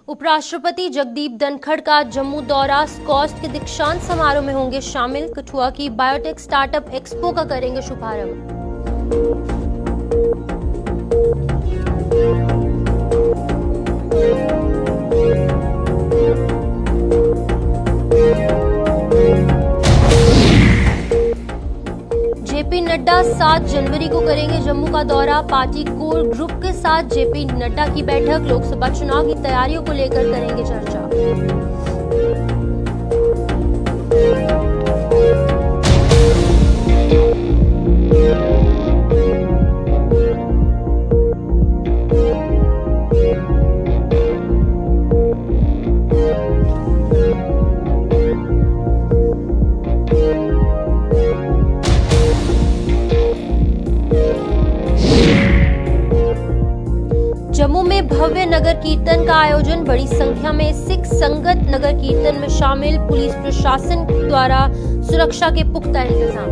उपराष्ट्रपति जगदीप धनखड़ का जम्मू दौरा, स्कॉस्ट के दीक्षांत समारोह में होंगे शामिल। कठुआ की बायोटेक स्टार्टअप एक्सपो का करेंगे शुभारंभ। जेपी नड्डा 7 जनवरी को करेंगे जम्मू का दौरा। पार्टी कोर ग्रुप के साथ जेपी नड्डा की बैठक, लोकसभा चुनाव की तैयारियों को लेकर करेंगे चर्चा। जम्मू में भव्य नगर कीर्तन का आयोजन, बड़ी संख्या में सिख संगत नगर कीर्तन में शामिल। पुलिस प्रशासन द्वारा सुरक्षा के पुख्ता इंतजाम।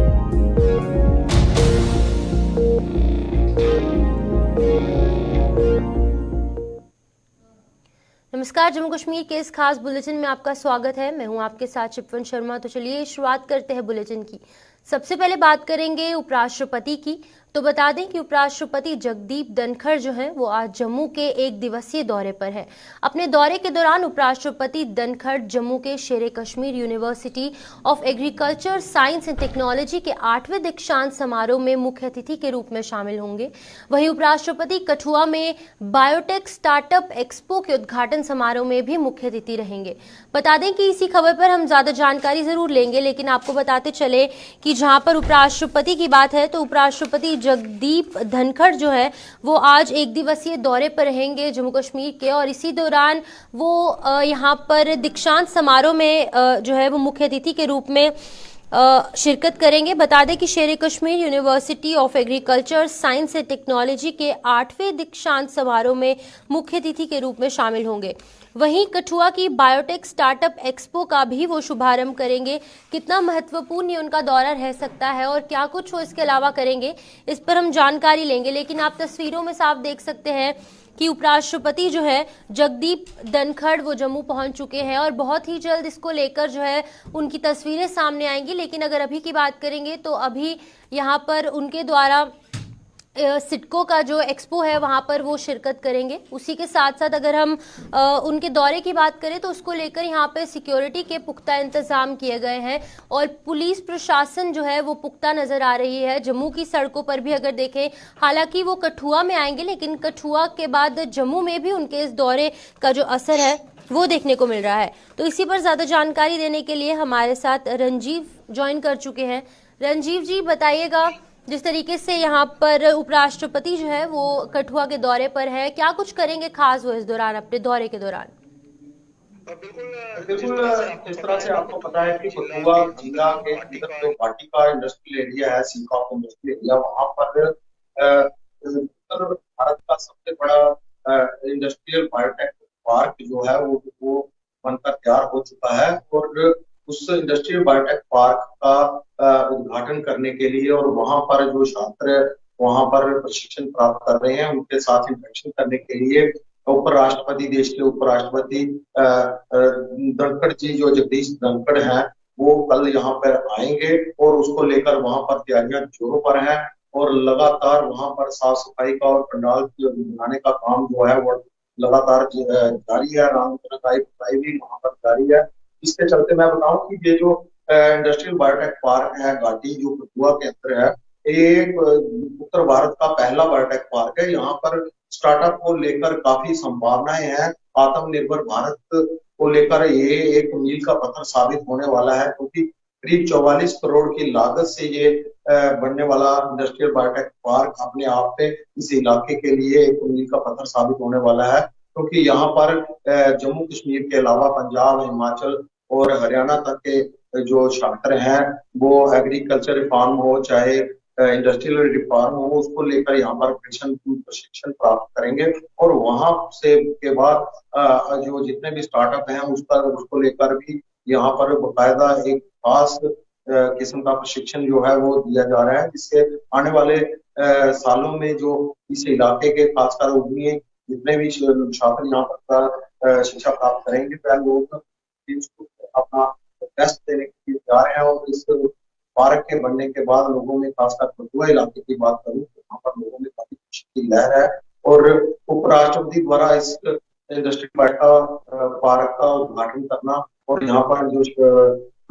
नमस्कार, जम्मू कश्मीर के इस खास बुलेटिन में आपका स्वागत है। मैं हूं आपके साथ शिपवन शर्मा। तो चलिए शुरुआत करते हैं बुलेटिन की। सबसे पहले बात करेंगे उपराष्ट्रपति की। तो बता दें कि उपराष्ट्रपति जगदीप धनखड़ जो हैं वो आज जम्मू के एक दिवसीय दौरे पर है। अपने दौरे के दौरान उपराष्ट्रपति धनखड़ जम्मू के शेरे Kashmir university of agriculture science and technology के 8वें दीक्षांत समारोह में मुख्य अतिथि के रूप में शामिल होंगे। वहीं उपराष्ट्रपति कठुआ में बायोटेक स्टार्टअप एक्सपो के उद्घाटन समारोह में भी मुख्य अतिथि रहेंगे। बता दें कि इसी खबर पर हम ज्यादा जानकारी जरूर लेंगे, लेकिन आपको बताते चले कि जहां पर उपराष्ट्रपति की बात है तो उपराष्ट्रपति जगदीप धनखड़ जो है वो आज एक दिवसीय दौरे पर रहेंगे जम्मू कश्मीर के, और इसी दौरान वो यहाँ पर दीक्षांत समारोह में जो है वो मुख्य अतिथि के रूप में शिरकत करेंगे। बता दें कि शेरे Kashmir university of agriculture science and technology के 8वें दीक्षांत समारोह में मुख्य अतिथि के रूप में शामिल होंगे। वहीं कठुआ की बायोटेक स्टार्टअप एक्सपो का भी वो शुभारंभ करेंगे। कितना महत्वपूर्ण ये उनका दौरा रह सकता है और क्या कुछ वो इसके अलावा करेंगे, इस पर हम जानकारी लेंगे। लेकिन आप तस्वीरों में साफ देख सकते हैं कि उपराष्ट्रपति जो है जगदीप धनखड़ वो जम्मू पहुंच चुके हैं और बहुत ही जल्द इसको लेकर जो है उनकी तस्वीरें सामने आएंगी। लेकिन अगर अभी की बात करेंगे तो अभी यहाँ पर उनके द्वारा सिडको का जो एक्सपो है वहां पर वो शिरकत करेंगे। उसी के साथ साथ अगर हम उनके दौरे की बात करें तो उसको लेकर यहाँ पे सिक्योरिटी के पुख्ता इंतजाम किए गए हैं और पुलिस प्रशासन जो है वो पुख्ता नजर आ रही है। जम्मू की सड़कों पर भी अगर देखें, हालांकि वो कठुआ में आएंगे लेकिन कठुआ के बाद जम्मू में भी उनके इस दौरे का जो असर है वो देखने को मिल रहा है। तो इसी पर ज्यादा जानकारी देने के लिए हमारे साथ रंजीव ज्वाइन कर चुके हैं। रंजीव जी, बताइएगा जिस तरीके से यहाँ पर उपराष्ट्रपति जो है वो कठुआ के दौरे पर है, क्या कुछ करेंगे खास वो इस दौरान अपने दौरे के दौरान? बिल्कुल जिस तरह से आपको पता है कि कठुआ जिला के अंदर जो पार्टी का इंडस्ट्रियल एरिया है, सीका ऑफ इंडस्ट्रियल एरिया, वहां पर उत्तर भारत का सबसे बड़ा इंडस्ट्रियल बायोटेक पार्क जो है वो बनकर तैयार हो चुका है। और उस इंडस्ट्रियल बायोटेक पार्क का उद्घाटन करने के लिए और वहां पर जो छात्र वहां पर प्रशिक्षण प्राप्त कर रहे हैं उनके साथ इंटरेक्शन करने के लिए उपराष्ट्रपति, देश के उपराष्ट्रपति धनखड़ जी जो जगदीश धनखड़ हैं वो कल यहाँ पर आएंगे और उसको लेकर वहां पर तैयारियां जोरों पर हैं और लगातार वहां पर साफ सफाई का और पंडाल बनाने का काम जो है वो लगातार जारी है। रंग सफाई भी वहां पर जारी है। इसके चलते मैं बताऊं कि ये जो इंडस्ट्रियल बायोटेक पार्क है घाटी जो कठुआ के अंदर है, ये उत्तर भारत का पहला बायोटेक पार्क है। यहाँ पर स्टार्टअप को लेकर काफी संभावनाएं हैं। आत्मनिर्भर भारत को लेकर ये एक मील का पत्थर साबित होने वाला है, क्योंकि करीब 44 करोड़ की लागत से ये बनने वाला इंडस्ट्रियल बायोटेक पार्क अपने आप में इस इलाके के लिए एक मील का पत्थर साबित होने वाला है। क्योंकि यहाँ पर जम्मू कश्मीर के अलावा पंजाब, हिमाचल और हरियाणा तक के जो छात्र हैं वो एग्रीकल्चर रिफॉर्म हो चाहे इंडस्ट्रियल रिफॉर्म हो, उसको लेकर यहाँ पर प्रशिक्षण प्राप्त करेंगे और वहां से के बाद जो जितने भी स्टार्टअप हैं उसको लेकर भी यहाँ पर बकायदा एक खास किस्म का प्रशिक्षण जो है वो दिया जा रहा है, जिससे आने वाले सालों में जो इस इलाके के खासकर उद्यमी जितने भी छात्र यहाँ पर शिक्षा प्राप्त करेंगे वह लोग अपना बेस्ट देने के लिए जा रहे हैं। और इस पार्क के बनने के बाद लोगों में, खासकर कठुआ इलाके की बात करूं तो यहाँ पर लोगों में काफी खुशी की लहर है। और उपराष्ट्रपति द्वारा इस इंडस्ट्रियल पार्क का उद्घाटन करना और यहाँ पर जो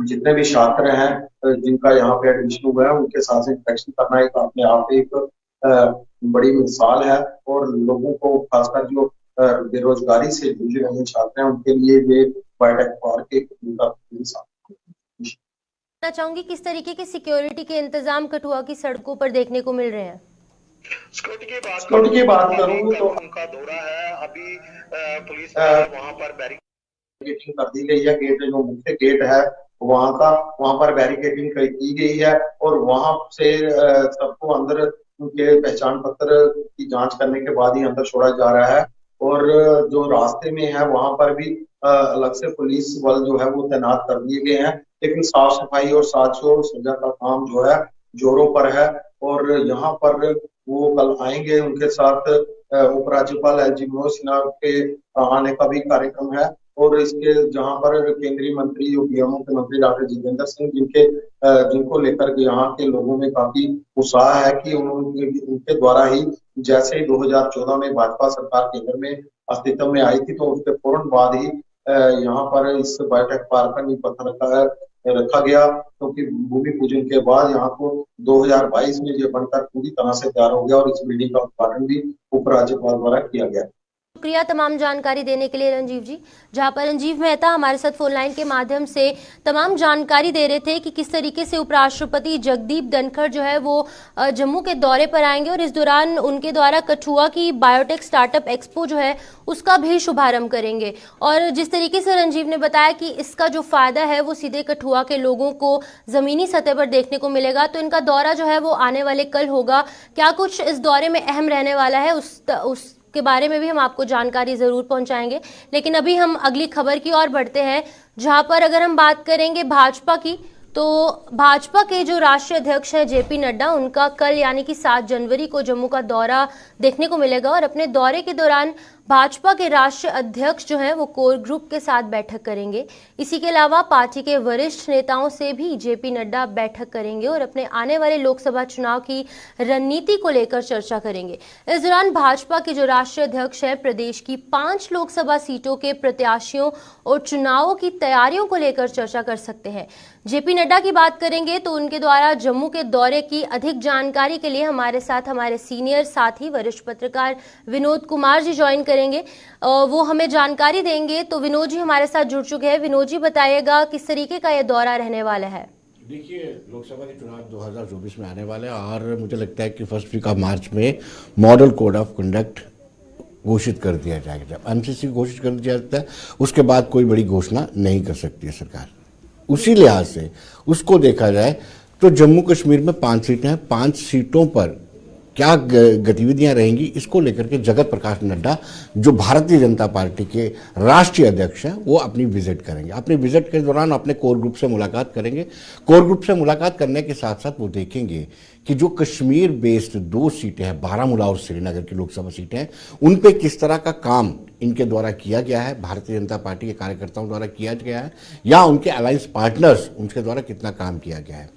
जितने भी छात्र हैं जिनका यहाँ पे एडमिशन हुआ है उनके साथ इंटरेक्शन करना एक अपने आप एक बड़ी मिसाल है। और लोगों को, खासकर जो बेरोजगारी से जूझ रहे हैं छात्र हैं, उनके लिए ये बायोटेक पार्क एक मिसाल। मैं चाहूंगी किस तरीके की सिक्योरिटी के इंतजाम कठुआ की सड़कों पर देखने को मिल रहे हैं? सिक्योरिटी की बात करूं तो उनका दौरा है अभी पुलिस वहां पर बैरिकेडिंग कर दी गई है। गेट जो मुख्य गेट है वहां पर बैरिकेडिंग की गई है और वहां से सबको अंदर उनके पहचान पत्र की जांच करने के बाद ही अंदर छोड़ा जा रहा है। और जो रास्ते में है वहां पर भी अलग से पुलिस बल जो है वो तैनात कर दिए गए हैं। लेकिन साफ सफाई और साजो सज्जा का काम जो है जोरों पर है। और यहाँ पर वो कल आएंगे, उनके साथ उपराज्यपाल एलजी मनोज सिन्हा के आने का भी कार्यक्रम है। और इसके जहां पर केंद्रीय मंत्री पीएमओ के मंत्री डॉक्टर जितेंद्र सिंह जिनको लेकर के यहाँ के लोगों में काफी उत्साह है कि उनके द्वारा ही, जैसे ही 2014 में भाजपा सरकार केंद्र में अस्तित्व में आई थी तो उसके फौरन बाद ही यहाँ पर इस बायोटेक पार्क का नींव पत्थर रखा गया, क्योंकि भूमि पूजन के बाद यहाँ को 2022 में ये बनकर पूरी तरह से तैयार हो गया और इस बिल्डिंग का उद्घाटन भी उपराज्यपाल द्वारा किया गया। शुक्रिया तमाम जानकारी देने के लिए रंजीव जी। जहां पर रंजीव मेहता हमारे साथ फोन लाइन के माध्यम से तमाम जानकारी दे रहे थे कि किस तरीके से उपराष्ट्रपति जगदीप धनखड़ जो है वो जम्मू के दौरे पर आएंगे और इस दौरान उनके द्वारा कठुआ की बायोटेक स्टार्टअप एक्सपो जो है उसका भी शुभारंभ करेंगे। और जिस तरीके से रंजीव ने बताया कि इसका जो फायदा है वो सीधे कठुआ के लोगों को जमीनी सतह पर देखने को मिलेगा, तो इनका दौरा जो है वो आने वाले कल होगा। क्या कुछ इस दौरे में अहम रहने वाला है उस के बारे में भी हम आपको जानकारी जरूर पहुंचाएंगे। लेकिन अभी हम अगली खबर की ओर बढ़ते हैं, जहां पर अगर हम बात करेंगे भाजपा की, तो भाजपा के जो राष्ट्रीय अध्यक्ष हैं जेपी नड्डा, उनका कल यानी कि 7 जनवरी को जम्मू का दौरा देखने को मिलेगा। और अपने दौरे के दौरान भाजपा के राष्ट्रीय अध्यक्ष जो हैं वो कोर ग्रुप के साथ बैठक करेंगे। इसी के अलावा पार्टी के वरिष्ठ नेताओं से भी जेपी नड्डा बैठक करेंगे और अपने आने वाले लोकसभा चुनाव की रणनीति को लेकर चर्चा करेंगे। इस दौरान भाजपा के जो राष्ट्रीय अध्यक्ष हैं प्रदेश की 5 लोकसभा सीटों के प्रत्याशियों और चुनावों की तैयारियों को लेकर चर्चा कर सकते हैं। जेपी नड्डा की बात करेंगे तो उनके द्वारा जम्मू के दौरे की अधिक जानकारी के लिए हमारे साथ हमारे सीनियर साथी वरिष्ठ पत्रकार विनोद कुमार जी ज्वाइन करेंगे। वो हमें जानकारी देंगे। तो विनोद जी हमारे साथ जुड़ चुके हैं। विनोद जी बताइएगा किस तरीके का ये दौरा रहने वाला है? देखिए, लोकसभा के चुनाव 2024 में आने वाले हैं और मुझे लगता है कि फर्स्ट वीक ऑफ मार्च में मॉडल कोड ऑफ कंडक्ट घोषित कर दिया जाएगा। जब एमसीसी घोषित कर दिया जाता है उसके बाद कोई बड़ी घोषणा नहीं कर सकती है सरकार। उसी लिहाज से उसको देखा जाए तो जम्मू कश्मीर में 5 सीटें हैं। 5 सीटों पर क्या गतिविधियां रहेंगी इसको लेकर के जगत प्रकाश नड्डा जो भारतीय जनता पार्टी के राष्ट्रीय अध्यक्ष हैं वो अपनी विजिट करेंगे। अपनी विजिट के दौरान अपने कोर ग्रुप से मुलाकात करेंगे। कोर ग्रुप से मुलाकात करने के साथ साथ वो देखेंगे कि जो कश्मीर बेस्ड 2 सीटें हैं, बारामूला और श्रीनगर की लोकसभा सीटें हैं, उन पे किस तरह का काम इनके द्वारा किया गया है, भारतीय जनता पार्टी के कार्यकर्ताओं द्वारा किया गया है या उनके अलायंस पार्टनर्स उनके द्वारा कितना काम किया गया है।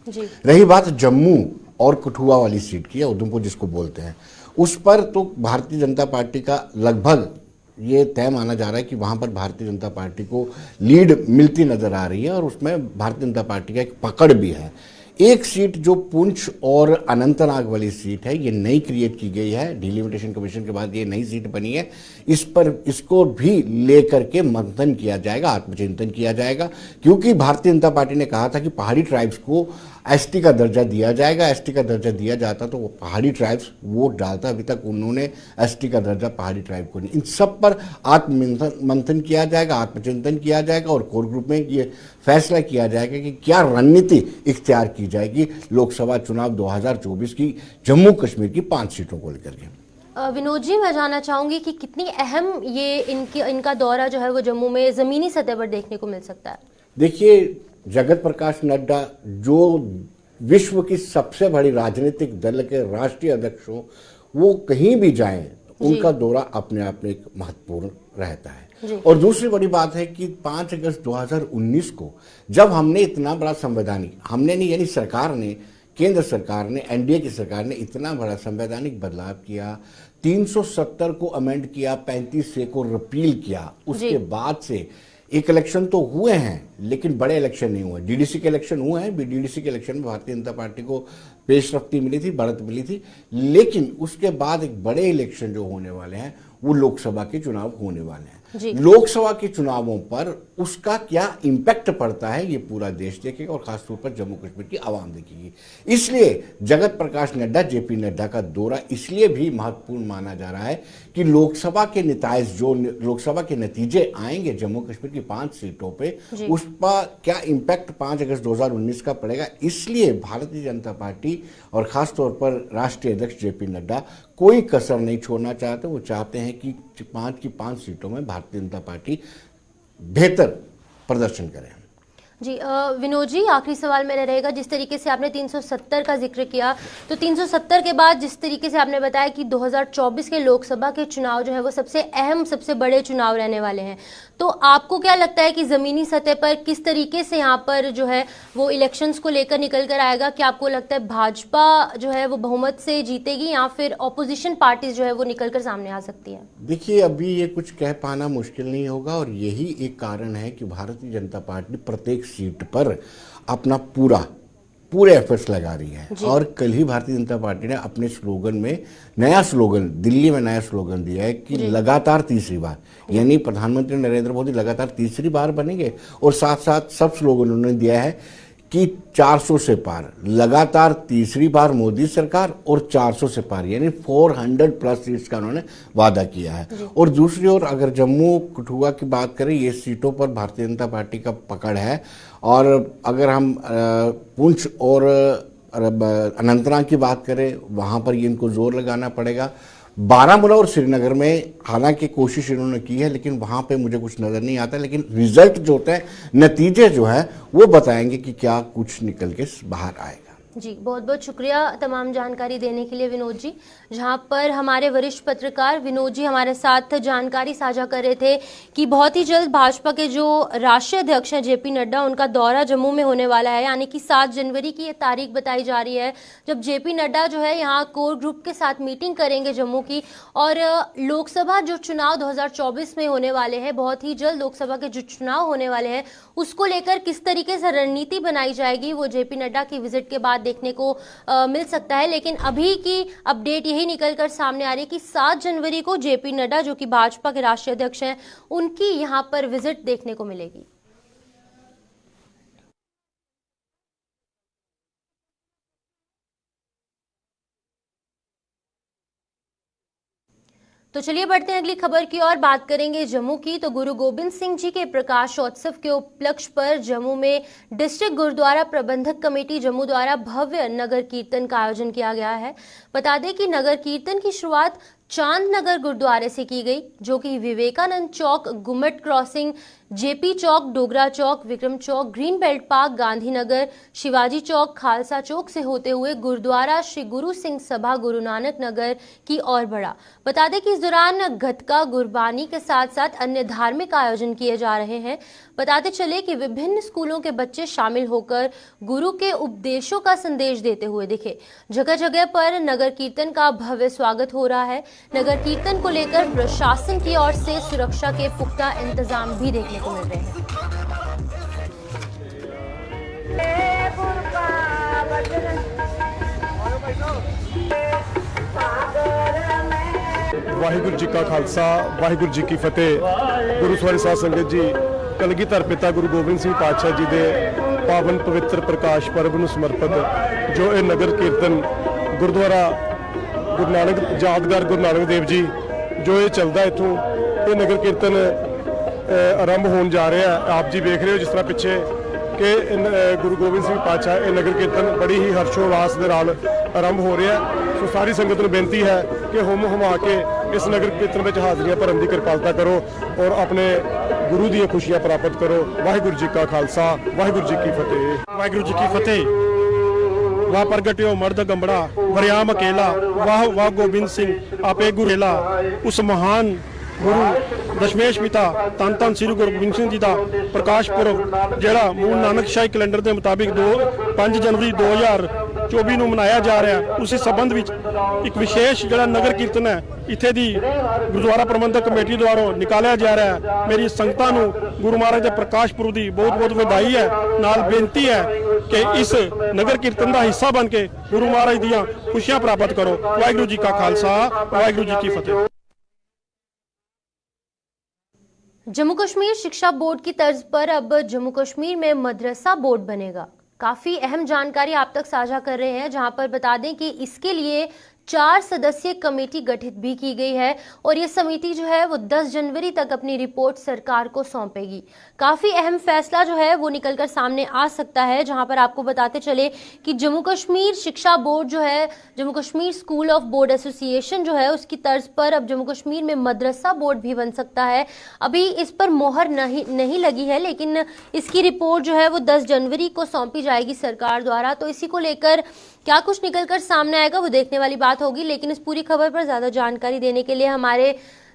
रही बात जम्मू और कठुआ वाली सीट की, या उधमपुर जिसको बोलते हैं, उस पर तो भारतीय जनता पार्टी का लगभग ये तय माना जा रहा है कि वहां पर भारतीय जनता पार्टी को लीड मिलती नजर आ रही है और उसमें भारतीय जनता पार्टी का एक पकड़ भी है। एक सीट जो पुंछ और अनंतनाग वाली सीट है, ये नई क्रिएट की गई है, डिलिमिटेशन कमीशन के बाद ये नई सीट बनी है। इस पर इसको भी लेकर के मंथन किया जाएगा, आत्मचिंतन किया जाएगा, क्योंकि भारतीय जनता पार्टी ने कहा था कि पहाड़ी ट्राइब्स को एसटी का दर्जा दिया जाएगा। एसटी का दर्जा दिया जाता तो वो पहाड़ी ट्राइब्स वोट डालता, अभी तक उन्होंने एसटी का दर्जा पहाड़ी ट्राइब को नहीं। इन सब पर मंथन किया जाएगा, आत्मचिंतन किया जाएगा और कोर ग्रुप में ये फैसला किया जाएगा कि क्या रणनीति इख्तियार की जाएगी लोकसभा चुनाव 2024 की जम्मू कश्मीर की 5 सीटों को लेकर के। विनोद जी, मैं जानना चाहूंगी कि कितनी अहम ये इनका दौरा जो है वो जम्मू में जमीनी सतह पर देखने को मिल सकता है? देखिए, जगत प्रकाश नड्डा जो विश्व की सबसे बड़ी राजनीतिक दल के राष्ट्रीय अध्यक्ष हों, वो कहीं भी जाएं उनका दौरा अपने आप में एक महत्वपूर्ण रहता जी। है। और दूसरी बड़ी बात है कि 5 अगस्त 2019 को जब हमने इतना बड़ा संवैधानिक, हमने नहीं यानी सरकार ने, केंद्र सरकार ने, एनडीए की सरकार ने इतना बड़ा संवैधानिक बदलाव किया, 370 को अमेंड किया, 35 को रिपील किया, उसके बाद से एक इलेक्शन तो हुए हैं लेकिन बड़े इलेक्शन नहीं हुए। डीडीसी के इलेक्शन हुए हैं, डीडीसी के इलेक्शन में भारतीय जनता पार्टी को पेशरफ्ती मिली थी, बढ़त मिली थी, लेकिन उसके बाद एक बड़े इलेक्शन जो होने वाले हैं वो लोकसभा के चुनाव होने वाले हैं। लोकसभा के चुनावों पर उसका क्या इंपैक्ट पड़ता है ये पूरा देश देखेगा और खासतौर पर जम्मू कश्मीर की आवाम देखेगी। इसलिए जगत प्रकाश नड्डा, जेपी नड्डा का दौरा इसलिए भी महत्वपूर्ण माना जा रहा है कि लोकसभा के नतीजे, जो लोकसभा के नतीजे आएंगे जम्मू कश्मीर की 5 सीटों पे, उस पर क्या इंपैक्ट 5 अगस्त 2019 का पड़ेगा। इसलिए भारतीय जनता पार्टी और खासतौर पर राष्ट्रीय अध्यक्ष जेपी नड्डा कोई कसर नहीं छोड़ना चाहते। वो चाहते हैं कि 5 की 5 सीटों में भारतीय जनता पार्टी बेहतर प्रदर्शन करे। जी विनोद जी, आखिरी सवाल मेरा रहेगा, जिस तरीके से आपने 370 का जिक्र किया, तो 370 के बाद जिस तरीके से आपने बताया कि 2024 के लोकसभा के चुनाव जो है वो सबसे अहम, सबसे बड़े चुनाव रहने वाले हैं, तो आपको क्या लगता है कि ज़मीनी सतह पर किस तरीके से यहाँ पर जो है वो इलेक्शंस को लेकर निकल कर आएगा? क्या आपको लगता है भाजपा जो है वो बहुमत से जीतेगी या फिर ऑपोजिशन पार्टीज जो है वो निकल कर सामने आ सकती है? देखिए, अभी ये कुछ कह पाना मुश्किल नहीं होगा और यही एक कारण है कि भारतीय जनता पार्टी प्रत्येक सीट पर अपना पूरे एफर्ट्स लगा रही है। और कल ही भारतीय जनता पार्टी ने अपने स्लोगन में नया स्लोगन, दिल्ली में नया स्लोगन दिया है कि लगातार तीसरी बार, यानी प्रधानमंत्री नरेंद्र मोदी लगातार तीसरी बार बनेंगे। और साथ साथ सब स्लोगन उन्होंने दिया है कि 400 से पार, लगातार तीसरी बार मोदी सरकार और 400 से पार, यानी 400 प्लस सीट्स का उन्होंने वादा किया है। और दूसरी ओर अगर जम्मू कठुआ की बात करें, ये सीटों पर भारतीय जनता पार्टी का पकड़ है। और अगर हम पुंछ और अनंतनाग की बात करें, वहाँ पर ये इनको जोर लगाना पड़ेगा। बारामूला और श्रीनगर में हालांकि कोशिश इन्होंने की है लेकिन वहां पे मुझे कुछ नजर नहीं आता, लेकिन रिजल्ट जो होते हैं, नतीजे जो है वो बताएंगे कि क्या कुछ निकल के बाहर आएगा। जी, बहुत बहुत शुक्रिया तमाम जानकारी देने के लिए विनोद जी। जहां पर हमारे वरिष्ठ पत्रकार विनोद जी हमारे साथ जानकारी साझा कर रहे थे कि बहुत ही जल्द भाजपा के जो राष्ट्रीय अध्यक्ष हैं जेपी नड्डा, उनका दौरा जम्मू में होने वाला है, यानी कि 7 जनवरी की ये तारीख बताई जा रही है जब जेपी नड्डा जो है यहाँ कोर ग्रुप के साथ मीटिंग करेंगे जम्मू की। और लोकसभा जो चुनाव 2024 में होने वाले हैं, बहुत ही जल्द लोकसभा के जो चुनाव होने वाले हैं, उसको लेकर किस तरीके से रणनीति बनाई जाएगी वो जेपी नड्डा की विजिट के बाद देखने को मिल सकता है। लेकिन अभी की अपडेट यही निकलकर सामने आ रही है कि 7 जनवरी को जेपी नड्डा, जो कि भाजपा के राष्ट्रीय अध्यक्ष हैं, उनकी यहां पर विजिट देखने को मिलेगी। तो चलिए बढ़ते हैं अगली खबर की और बात करेंगे जम्मू की। तो गुरु गोबिंद सिंह जी के प्रकाशोत्सव के उपलक्ष्य पर जम्मू में डिस्ट्रिक्ट गुरुद्वारा प्रबंधक कमेटी जम्मू द्वारा भव्य नगर कीर्तन का आयोजन किया गया है। बता दें कि नगर कीर्तन की शुरुआत चांद नगर गुरुद्वारे से की गई, जो कि Vivekananda Chowk, Gummat crossing, JP Chowk, Dogra Chowk, Vikram Chowk, green belt park, Gandhinagar, Shivaji Chowk, Khalsa Chowk से होते हुए गुरुद्वारा श्री गुरु सिंह सभा गुरु नानक नगर की ओर बढ़ा। बता दें कि इस दौरान गतका, गुरबानी के साथ साथ अन्य धार्मिक आयोजन किए जा रहे हैं। बताते चले कि विभिन्न स्कूलों के बच्चे शामिल होकर गुरु के उपदेशों का संदेश देते हुए दिखे। जगह जगह पर नगर कीर्तन का भव्य स्वागत हो रहा है। नगर कीर्तन को लेकर प्रशासन की ओर से सुरक्षा के पुख्ता इंतजाम भी देखने को मिल रहे हैं। वाहिगुरु जी का खालसा, वाहिगुरु जी की फतेह। गुरु सवारी साध संगत जी, कलगीधर पिता गुरु गोबिंद सिंह पातशाह जी के पावन पवित्र प्रकाश पर्व ਨੂੰ ਸਮਰਪਿਤ ਜੋ ਇਹ ਨਗਰ ਕੀਰਤਨ ਗੁਰਦੁਆਰਾ ਗੁਰੂ ਨਾਨਕ ਯਾਦਗਾਰ ਗੁਰੂ ਨਾਨਕ ਦੇਵ ਜੀ ਜੋ ਇਹ ਚੱਲਦਾ ਇੱਥੋਂ, ਇਹ ਨਗਰ ਕੀਰਤਨ ਆਰੰਭ ਹੋਣ ਜਾ ਰਿਹਾ ਹੈ। ਆਪ ਜੀ ਵੇਖ ਰਹੇ ਹੋ ਜਿਸ ਤਰ੍ਹਾਂ ਪਿੱਛੇ ਕਿ ਗੁਰੂ ਗੋਬਿੰਦ ਸਿੰਘ ਪਾਤਸ਼ਾਹ ਇਹ ਨਗਰ ਕੀਰਤਨ ਬੜੀ ਹੀ ਹਰਸ਼ੋਲਾਸ ਦੇ ਨਾਲ ਆਰੰਭ ਹੋ ਰਿਹਾ। ਸੋ ਸਾਰੀ ਸੰਗਤ ਨੂੰ ਬੇਨਤੀ ਹੈ ਕਿ ਹੁਮ ਹੁਮਾ ਕੇ ਇਸ ਨਗਰ ਕੀਰਤਨ ਵਿੱਚ ਹਾਜ਼ਰੀਆਂ ਭਰਨ ਦੀ ਕਿਰਪਾਲਤਾ ਕਰੋ ਔਰ ਆਪਣੇ ਗੁਰੂ ਦੀਆਂ ਖੁਸ਼ੀਆਂ ਪ੍ਰਾਪਤ ਕਰੋ। ਵਾਹਿਗੁਰੂ ਜੀ ਕਾ ਖਾਲਸਾ, ਵਾਹਿਗੁਰੂ ਜੀ ਕੀ ਫਤਿਹ। ਵਾਹਿਗੁਰੂ ਜੀ ਕੀ ਫਤਿਹ। वाह प्रगट्यो मर्द गंबड़ा वरियाम अकेला वाह वाह गोबिंद सिंह आपे गुरेला। उस महान गुरु दशमेश पिता धन धन श्री गुरु गोबिंद सिंह जी का प्रकाश पुरब ਜਿਹੜਾ मूल नानक शाही कैलेंडर के मुताबिक 5 जनवरी 2024 ਨੂੰ ਮਨਾਇਆ ਜਾ ਰਿਹਾ ਹੈ। ਉਸੇ ਸੰਬੰਧ ਵਿੱਚ ਇੱਕ ਵਿਸ਼ੇਸ਼ ਜਿਹੜਾ ਨਗਰ ਕੀਰਤਨ ਹੈ ਇੱਥੇ ਦੀ ਗੁਰਦੁਆਰਾ ਪ੍ਰਬੰਧਕ ਕਮੇਟੀ ਦੁਆਰਾ ਨਿਕਾਲਿਆ ਜਾ ਰਿਹਾ ਹੈ। ਮੇਰੀ ਸੰਗਤਾਂ ਨੂੰ ਗੁਰੂ ਮਹਾਰਾਜ ਦੇ ਪ੍ਰਕਾਸ਼ ਪੁਰਬ ਦੀ ਬਹੁਤ-ਬਹੁਤ ਵਧਾਈ ਹੈ। ਨਾਲ ਬੇਨਤੀ ਹੈ ਕਿ ਇਸ ਨਗਰ ਕੀਰਤਨ ਦਾ ਹਿੱਸਾ ਬਣ ਕੇ ਗੁਰੂ ਮਹਾਰਾਜ ਦੀਆਂ ਖੁਸ਼ੀਆਂ ਪ੍ਰਾਪਤ ਕਰੋ। ਵਾਹਿਗੁਰੂ ਜੀ ਕਾ ਖਾਲਸਾ ਵਾਹਿਗੁਰੂ जी की फतेह। जम्मू कश्मीर शिक्षा बोर्ड की तर्ज पर अब जम्मू कश्मीर में मदरसा बोर्ड बनेगा। काफी अहम जानकारी आप तक साझा कर रहे हैं, जहां पर बता दें कि इसके लिए 4 सदस्यीय कमेटी गठित भी की गई है और ये समिति जो है वो 10 जनवरी तक अपनी रिपोर्ट सरकार को सौंपेगी। काफी अहम फैसला जो है वो निकलकर सामने आ सकता है, जहां पर आपको बताते चले कि जम्मू कश्मीर शिक्षा बोर्ड जो है, Jammu Kashmir school of board association जो है, उसकी तर्ज पर अब जम्मू कश्मीर में मदरसा बोर्ड भी बन सकता है। अभी इस पर मोहर नहीं लगी है, लेकिन इसकी रिपोर्ट जो है वो 10 जनवरी को सौंपी जाएगी सरकार द्वारा। तो इसी को लेकर क्या कुछ निकलकर सामने आएगा वो देखने वाली बात होगी। लेकिन इस पूरी खबर पर ज्यादा जानकारी देने के लिए हमारे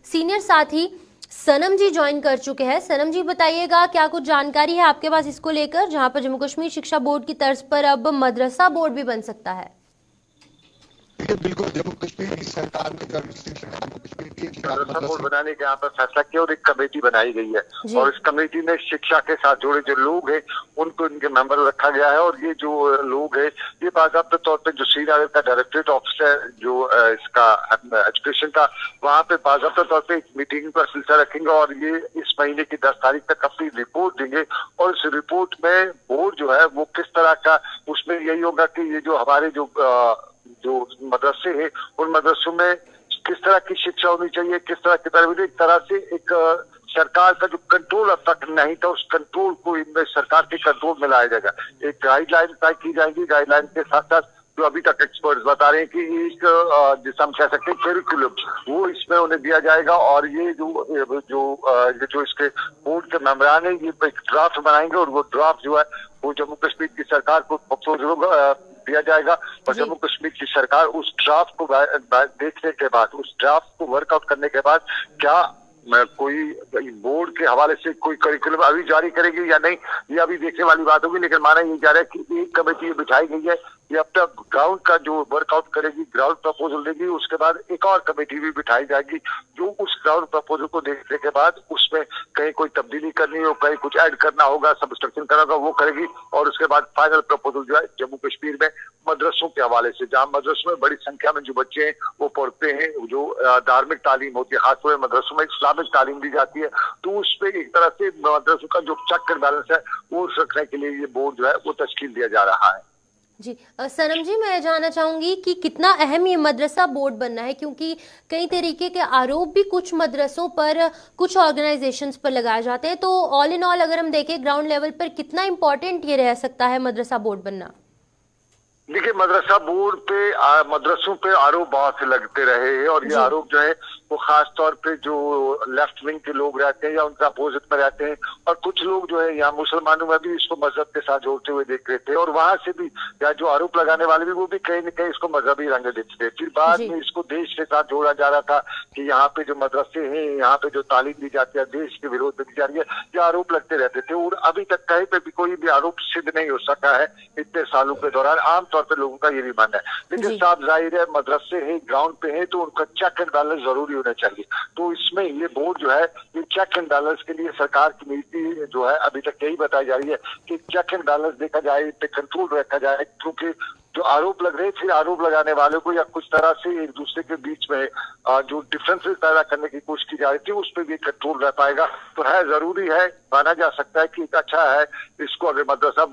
सीनियर साथी सनम जी ज्वाइन कर चुके हैं। सनम जी बताइएगा क्या कुछ जानकारी है आपके पास इसको लेकर, जहां पर जम्मू कश्मीर शिक्षा बोर्ड की तर्ज पर अब मदरसा बोर्ड भी बन सकता है। बिल्कुल, जम्मू कश्मीर की सरकार ने जम्मू कश्मीर की मदरसा बोर्ड बनाने का यहाँ पर फैसला किया और एक कमेटी बनाई गई है और इस कमेटी में शिक्षा के साथ जुड़े जो लोग हैं उनको इनके मेंबर रखा गया है। और ये जो लोग हैं ये बाकायदा तौर पे जो श्रीनगर का डायरेक्टरेट ऑफिस है जो इसका एजुकेशन का, वहाँ पे बाकायदा तौर पे एक मीटिंग का सिलसिला रखेंगे और ये इस महीने की 10 तारीख तक अपनी रिपोर्ट देंगे। और इस रिपोर्ट में बोर्ड जो है वो किस तरह का, उसमें यही होगा कि ये जो हमारे जो मदरसे हैं उन मदरसों में किस तरह की शिक्षा होनी चाहिए, किस तरह की तरह एक तरह से एक सरकार का जो कंट्रोल अब तक नहीं था उस कंट्रोल को इनमें सरकार के कंट्रोल में लाया जाएगा। एक गाइडलाइन तय की जाएगी। गाइडलाइन के साथ साथ जो अभी तक एक्सपर्ट्स बता रहे हैं कि एक जिसे हम कह सकते हैं करिकुलम वो इसमें उन्हें दिया जाएगा। और ये जो इसके बोर्ड के मेंबरान है ये एक ड्राफ्ट बनाएंगे और वो ड्राफ्ट जो है वो जम्मू कश्मीर की सरकार को प्रपोजल दिया जाएगा। और जम्मू कश्मीर की सरकार उस ड्राफ्ट को देखने के बाद, उस ड्राफ्ट को वर्कआउट करने के बाद क्या कोई बोर्ड के हवाले से कोई करिकुलम अभी जारी करेगी या नहीं, ये अभी देखने वाली बात होगी। लेकिन माना ये जा रहा है कि एक कमेटी बिठाई गई है, ये अब तक ग्राउंड का जो वर्कआउट करेगी, ग्राउंड प्रपोजल देगी, उसके बाद एक और कमेटी भी बिठाई जाएगी जो उस ग्राउंड प्रपोजल को देखने के बाद उसमें कहीं कोई तब्दीली करनी हो, कहीं कुछ ऐड करना होगा, सबस्ट्रक्चर करना होगा, वो करेगी। और उसके बाद फाइनल प्रपोजल जो है जम्मू कश्मीर में मदरसों के हवाले से, जहाँ मदरसों में बड़ी संख्या में जो बच्चे हैं वो पढ़ते हैं, जो धार्मिक तालीम होती है, खासतौर पर मदरसों में इस्लामिक तालीम दी जाती है, तो उस पर एक तरह से मदरसों का जो चेक एंड बैलेंस है वो रखने के लिए ये बोर्ड जो है वो तश्कील दिया जा रहा है। जी सनम जी, मैं जानना चाहूंगी कि कितना अहम ये मदरसा बोर्ड बनना है, क्योंकि कई तरीके के आरोप भी कुछ मदरसों पर, कुछ ऑर्गेनाइजेशंस पर लगाए जाते हैं। तो ऑल इन ऑल अगर हम देखें ग्राउंड लेवल पर कितना इंपॉर्टेंट ये रह सकता है मदरसा बोर्ड बनना? देखिए, मदरसा बोर्ड पे मदरसों पे आरोप बहुत से लगते रहे हैं और ये आरोप जो है वो खास तौर पे जो लेफ्ट विंग के लोग रहते हैं या उनका अपोजिट में रहते हैं और कुछ लोग जो है यहाँ मुसलमानों में भी इसको मजहब के साथ जोड़ते हुए देख रहे थे और वहां से भी या जो आरोप लगाने वाले भी वो भी कहीं न कहीं इसको मजहबी रंग देते थे। फिर बाद में इसको देश के साथ जोड़ा जा रहा था कि यहाँ पे जो मदरसे हैं, यहाँ पे जो तालीम दी जाती है देश के विरोध में दी जा रही है, ये आरोप लगते रहते थे और अभी तक कहीं पे भी कोई भी आरोप सिद्ध नहीं हो सका है इतने सालों के दौरान। आमतौर पर लोगों का ये भी मानना है, लेकिन साफ जाहिर है मदरसे है, ग्राउंड पे है, तो उनका चेक एंड बैलेंस जरूरी होना चाहिए। तो इसमें ये बोर्ड जो है ये चेक एंड बैलेंस के लिए सरकार की नीति जो है अभी तक यही बताई जा रही है कि चेक एंड बैलेंस देखा जाए, पे कंट्रोल रखा जाए, क्योंकि जो आरोप लग रहे फिर आरोप लगाने वालों को या कुछ तरह से एक दूसरे के बीच में जो डिफरेंसेस पैदा करने की कोशिश की जा रही थी उस पर भी कंट्रोल रह पाएगा। तो है जरूरी है, माना जा सकता है कि अच्छा है इसको अगर मदरसा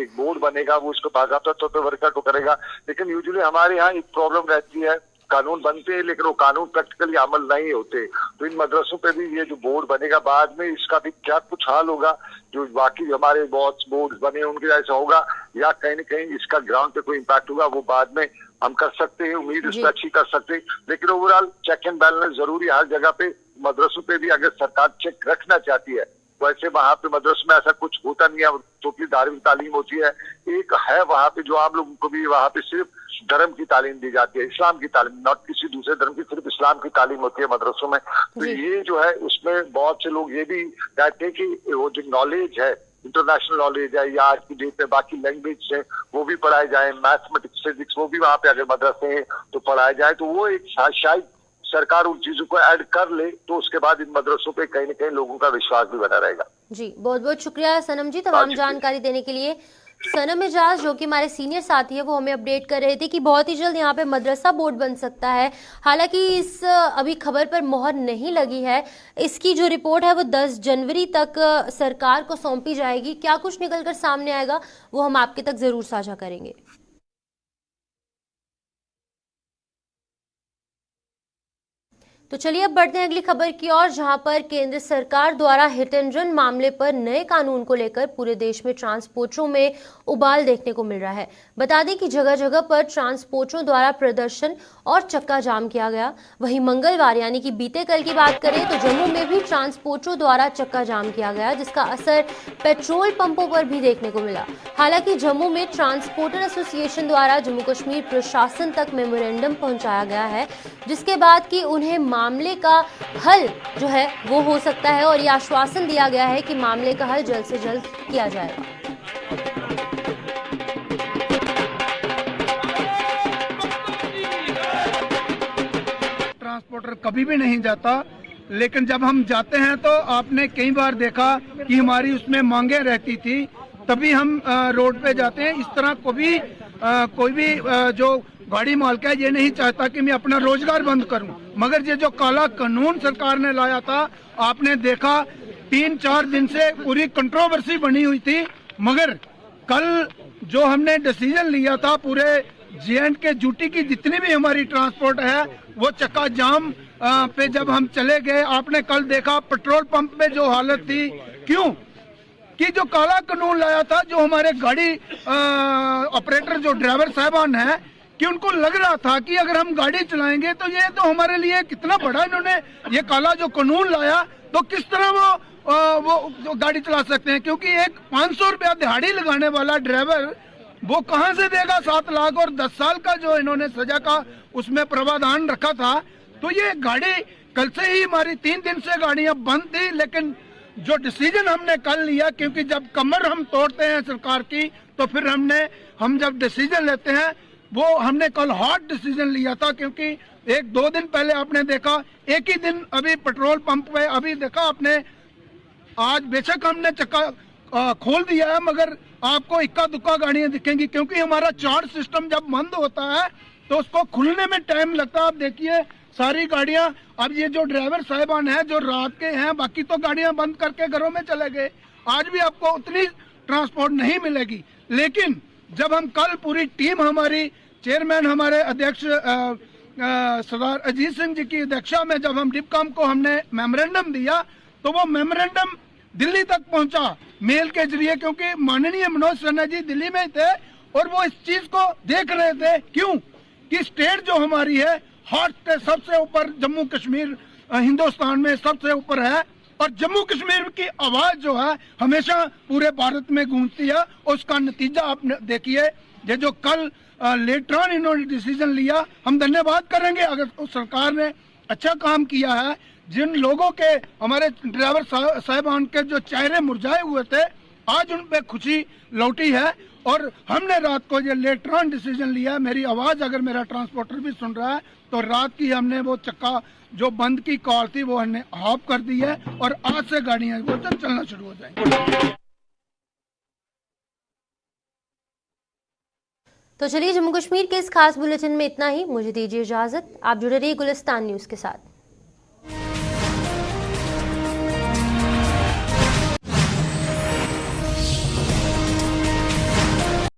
एक बोर्ड बनेगा वो इसको बाकायदा तौर पर वर्कआउट करेगा। लेकिन यूजुअली हमारे यहाँ एक प्रॉब्लम रहती है, कानून बनते हैं लेकिन वो कानून प्रैक्टिकली अमल नहीं होते। तो इन मदरसों पे भी ये जो बोर्ड बनेगा बाद में इसका भी क्या कुछ हाल होगा, जो बाकी हमारे बहुत बोर्ड बने उनके जैसा होगा या कहीं न कहीं इसका ग्राउंड पे कोई इम्पैक्ट होगा, वो बाद में हम कर सकते हैं, उम्मीद इसमें अच्छी कर सकते हैं। लेकिन ओवरऑल चेक एंड बैलेंस जरूरी हर जगह पे, मदरसों पे भी अगर सरकार चेक रखना चाहती है वैसे वहाँ पे मदरसे में ऐसा कुछ होता नहीं है, टोटली धार्मिक तालीम होती है। एक है वहाँ पे जो आप लोगों को भी वहाँ पे सिर्फ धर्म की तालीम दी जाती है, इस्लाम की तालीम, नॉट किसी दूसरे धर्म की, सिर्फ इस्लाम की तालीम होती है मदरसों में। तो ये जो है उसमें बहुत से लोग ये भी कहते हैं कि वो जो नॉलेज है, इंटरनेशनल नॉलेज है या आज की डेट में बाकी लैंग्वेज है वो भी पढ़ाए जाए, मैथमेटिक्स फिजिक्स वो भी वहाँ पे अगर मदरसे हैं तो पढ़ाए जाए। तो वो एक शायद सरकार उन चीजों को ऐड कर ले तो उसके बाद इन मदरसों पे कहीं न कहीं लोगों का विश्वास भी बना रहेगा। जी, बहुत बहुत शुक्रिया सनम जी तमाम जानकारी देने के लिए। सनम एजाज जो कि हमारे सीनियर साथी है वो हमें अपडेट कर रहे थे कि बहुत ही जल्द यहाँ पे मदरसा बोर्ड बन सकता है। हालांकि इस अभी खबर पर मोहर नहीं लगी है। इसकी जो रिपोर्ट है वो 10 जनवरी तक सरकार को सौंपी जाएगी। क्या कुछ निकलकर सामने आएगा वो हम आपके तक जरूर साझा करेंगे। तो चलिए अब बढ़ते हैं अगली खबर की ओर, जहां पर केंद्र सरकार द्वारा हिट एंड रन मामले पर नए कानून को लेकर पूरे देश में ट्रांसपोर्टरों में उबाल देखने को मिल रहा है। बता दें कि जगह जगह पर ट्रांसपोर्टरों द्वारा प्रदर्शन और चक्का जाम किया गया। वहीं मंगलवार यानी कि बीते कल की बात करें तो जम्मू में भी ट्रांसपोर्टरों द्वारा चक्का जाम किया गया, जिसका असर पेट्रोल पंपों पर भी देखने को मिला। हालांकि जम्मू में ट्रांसपोर्टर एसोसिएशन द्वारा जम्मू कश्मीर प्रशासन तक मेमोरेंडम पहुंचाया गया है, जिसके बाद कि उन्हें मामले का हल जो है वो हो सकता है और ये आश्वासन दिया गया है कि मामले का हल जल्द से जल्द किया जाएगा। ट्रांसपोर्टर कभी भी नहीं जाता, लेकिन जब हम जाते हैं तो आपने कई बार देखा कि हमारी उसमें मांगे रहती थी, तभी हम रोड पे जाते हैं। इस तरह कोई भी जो गाड़ी मालिक है ये नहीं चाहता कि मैं अपना रोजगार बंद करूं। मगर ये जो काला कानून सरकार ने लाया था, आपने देखा 3-4 दिन से पूरी कंट्रोवर्सी बनी हुई थी। मगर कल जो हमने डिसीजन लिया था, पूरे J&K यूटी की जितनी भी हमारी ट्रांसपोर्ट है वो चक्का जाम पे जब हम चले गए, आपने कल देखा पेट्रोल पंप में जो हालत थी। क्यों कि जो काला कानून लाया था, जो हमारे गाड़ी ऑपरेटर जो ड्राइवर साहबान हैं कि उनको लग रहा था कि अगर हम गाड़ी चलाएंगे तो ये तो हमारे लिए कितना बड़ा इन्होंने ये काला जो कानून लाया, तो किस तरह वो गाड़ी चला सकते हैं। क्योंकि एक 500 रुपया दिहाड़ी लगाने वाला ड्राइवर वो कहां से देगा 7 लाख, और 10 साल का जो इन्होंने सजा का उसमें प्रावधान रखा था। तो ये गाड़ी कल से ही हमारी 3 दिन से गाड़ियां बंद थी। लेकिन जो डिसीजन हमने कल लिया, क्योंकि जब कमर हम तोड़ते हैं सरकार की तो फिर हम जब डिसीजन लेते हैं वो हमने कल हॉट डिसीजन लिया था। क्योंकि 1-2 दिन पहले आपने देखा, एक ही दिन अभी पेट्रोल पंप पे अभी देखा आपने, आज बेशक हमने चक्का खोल दिया है मगर आपको इक्का दुक्का गाड़ियां दिखेंगी। क्योंकि हमारा चार्ज सिस्टम जब बंद होता है तो उसको खुलने में टाइम लगता है। आप देखिए सारी गाड़ियां, अब ये जो ड्राइवर साहिबान हैं जो रात के हैं, बाकी तो गाड़ियां बंद करके घरों में चले गए। आज भी आपको उतनी ट्रांसपोर्ट नहीं मिलेगी। लेकिन जब हम कल पूरी टीम हमारी चेयरमैन हमारे अध्यक्ष सरदार अजीत सिंह जी की अध्यक्षता में जब हम डिपकॉम को हमने मेमोरेंडम दिया, तो वो मेमोरेंडम दिल्ली तक पहुंचा मेल के जरिए। क्योंकि माननीय मनोज सिन्हा जी दिल्ली में थे और वो इस चीज को देख रहे थे। क्यों कि स्टेट जो हमारी है हॉट के सबसे ऊपर जम्मू कश्मीर हिंदुस्तान में सबसे ऊपर है, और जम्मू कश्मीर की आवाज जो है हमेशा पूरे भारत में गूंजती है। उसका नतीजा आप देखिए, ये जो कल लेटर ऑन इन्होंने डिसीजन लिया, हम धन्यवाद करेंगे अगर उस सरकार ने अच्छा काम किया है। जिन लोगों के हमारे ड्राइवर साहिबान के जो चेहरे मुरझाए हुए थे, आज उन पे खुशी लौटी है। और हमने रात को ये लेटर ऑन डिसीजन लिया, मेरी आवाज अगर मेरा ट्रांसपोर्टर भी सुन रहा है तो रात की हमने वो चक्का जो बंद की कॉल थी वो हमने ऑफ कर दी है और आज से गाड़ियां चलना शुरू हो जाएंगी। तो चलिए जम्मू कश्मीर के इस खास बुलेटिन में इतना ही। मुझे दीजिए इजाजत। आप जुड़े रहिए गुलिस्तान न्यूज के साथ।